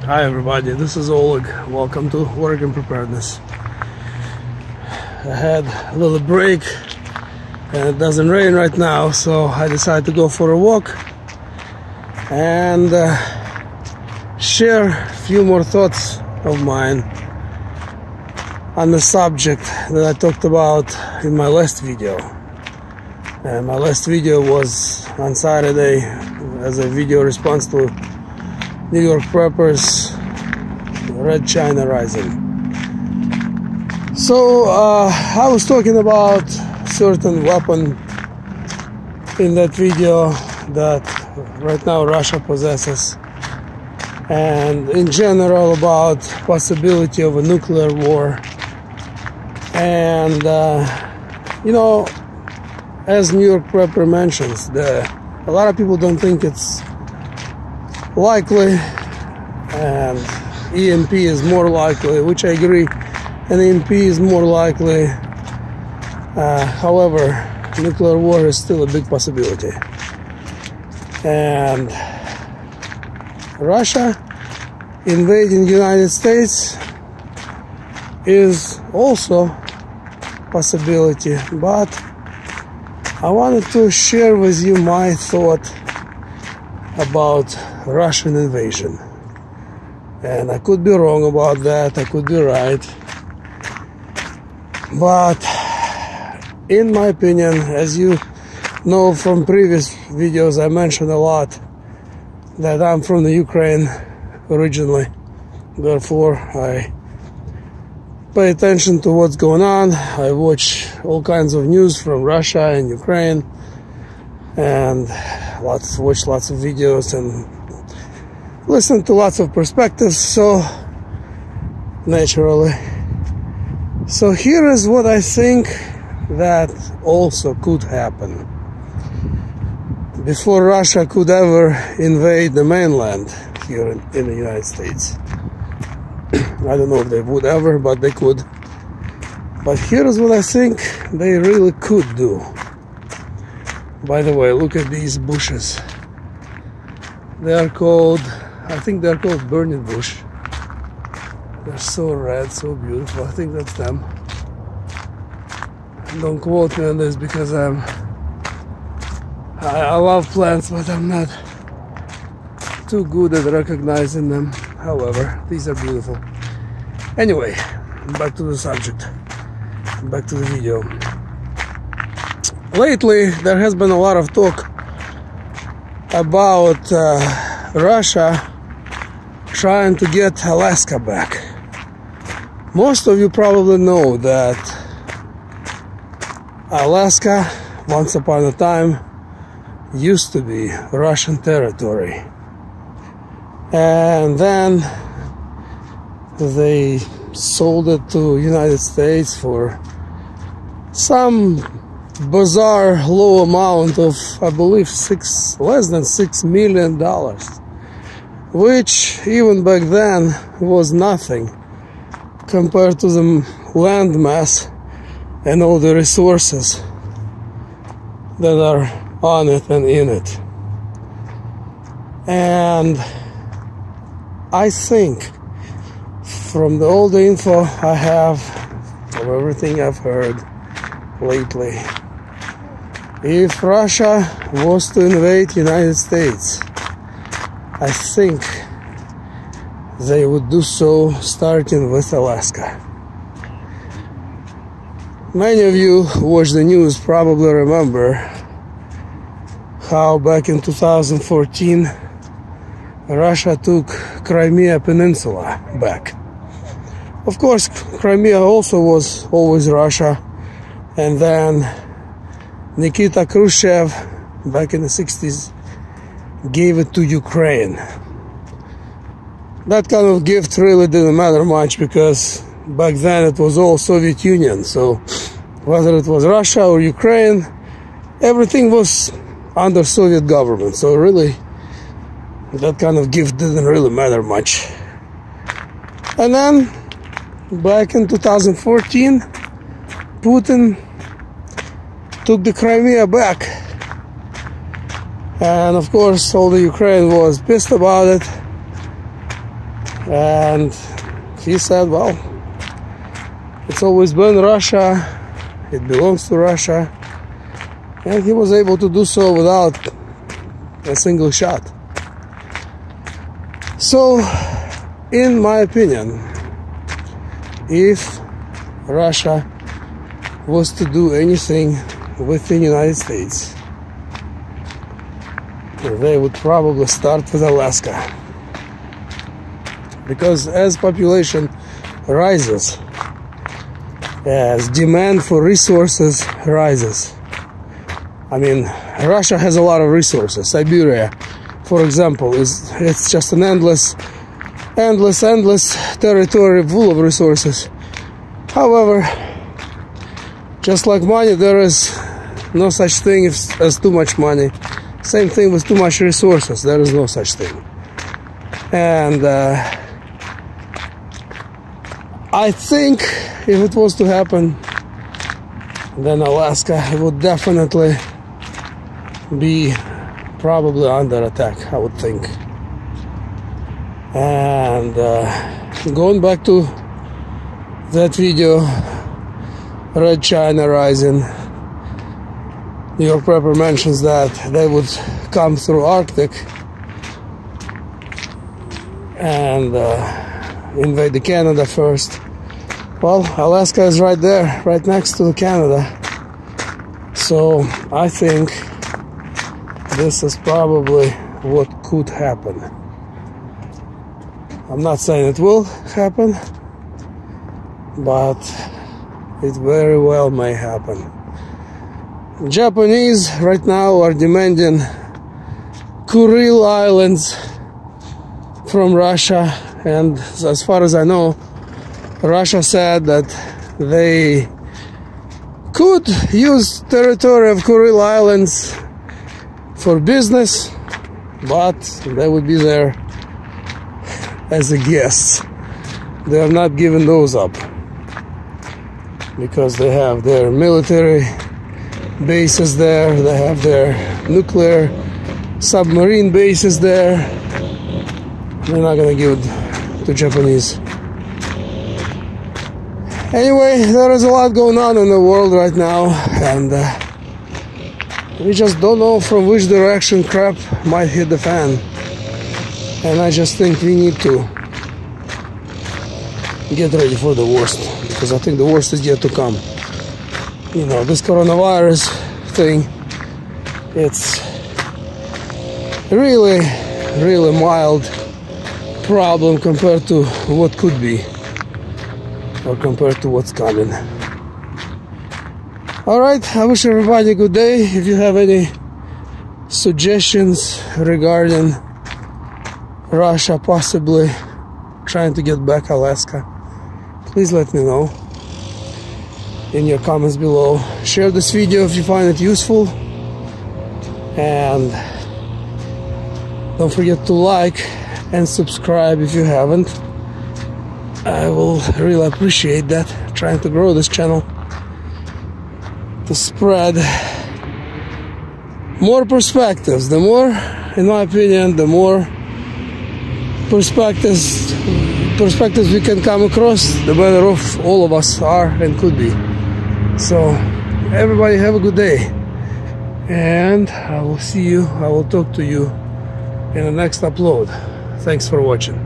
Hi everybody, this is Oleg. Welcome to Oregon Preparedness. I had a little break and it doesn't rain right now, so I decided to go for a walk and share a few more thoughts of mine on the subject that I talked about in my last video. And my last video was on Saturday as a video response to New York Preppers Red China Rising. So I was talking about certain weapon in that video that right now Russia possesses, and in general about possibility of a nuclear war. And you know, as New York Prepper mentions, a lot of people don't think it's likely, and EMP is more likely, which I agree, and EMP is more likely. However, nuclear war is still a big possibility, and Russia invading the United States is also a possibility. But I wanted to share with you my thought about Russian invasion, and I could be wrong about that, I could be right, but in my opinion, as you know from previous videos, I mentioned a lot that I'm from the Ukraine originally, therefore I pay attention to what's going on. I watch all kinds of news from Russia and Ukraine, and watch lots of videos and listen to lots of perspectives, so naturally. So here is what I think that also could happen before Russia could ever invade the mainland here in the United States. I don't know if they would ever, but they could. But here is what I think they really could do. By the way, look at these bushes. They are called, I think they're called burning bush. They're so red, so beautiful. I think that's them. Don't quote me on this because I love plants, but I'm not too good at recognizing them. However, these are beautiful. Anyway, back to the subject, back to the video. Lately, there has been a lot of talk about Russia trying to get Alaska back. Most of you probably know that Alaska, once upon a time, used to be Russian territory. And then they sold it to United States for some bizarre low amount of, I believe, less than $6 million, which even back then was nothing compared to the land mass and all the resources that are on it and in it. And I think from all the info I have, from everything I've heard lately, if Russia was to invade the United States, I think they would do so starting with Alaska. Many of you who watch the news probably remember how back in 2014 Russia took Crimea Peninsula back. Of course, Crimea also was always Russia, and then Nikita Khrushchev back in the 60s gave it to Ukraine. That kind of gift really didn't matter much because back then it was all Soviet Union, so whether it was Russia or Ukraine, everything was under Soviet government, so really that kind of gift didn't really matter much. And then back in 2014, Putin took the Crimea back, and of course all the Ukraine was pissed about it, And he said, well, it's always been Russia, it belongs to Russia, and he was able to do so without a single shot. So, in my opinion, if Russia was to do anything with the United States, they would probably start with Alaska. Because as population rises, as demand for resources rises, I mean, Russia has a lot of resources. Siberia, for example, it's just an endless territory full of resources. However, just like money, there is no such thing as too much money. Same thing with too much resources. There is no such thing. And I think if it was to happen, then Alaska would definitely be probably under attack, I would think. And going back to that video, Red China Rising, New York Prepper mentions that they would come through Arctic and invade the Canada first. Well, Alaska is right there, right next to Canada. So I think this is probably what could happen. I'm not saying it will happen, but it very well may happen. Japanese right now are demanding Kuril Islands from Russia, and as far as I know, Russia said that they could use territory of Kuril Islands for business, but they would be there as a guest. They are not giving those up because they have their military bases there, they have their nuclear submarine bases there. They're not gonna give it to Japanese. Anyway, there is a lot going on in the world right now, and we just don't know from which direction crap might hit the fan. And I just think we need to get ready for the worst, because I think the worst is yet to come. You know, this coronavirus thing, it's really mild problem compared to what could be, or compared to what's coming. Alright, I wish everybody a good day. If you have any suggestions regarding Russia possibly trying to get back Alaska, please let me know in your comments below. Share this video if you find it useful, and don't forget to like and subscribe if you haven't. I will really appreciate that. Trying to grow this channel to spread more perspectives. The more, in my opinion, the more perspectives we can come across, the better off all of us are and could be. So everybody have a good day, and I will see you, I will talk to you in the next upload. Thanks for watching.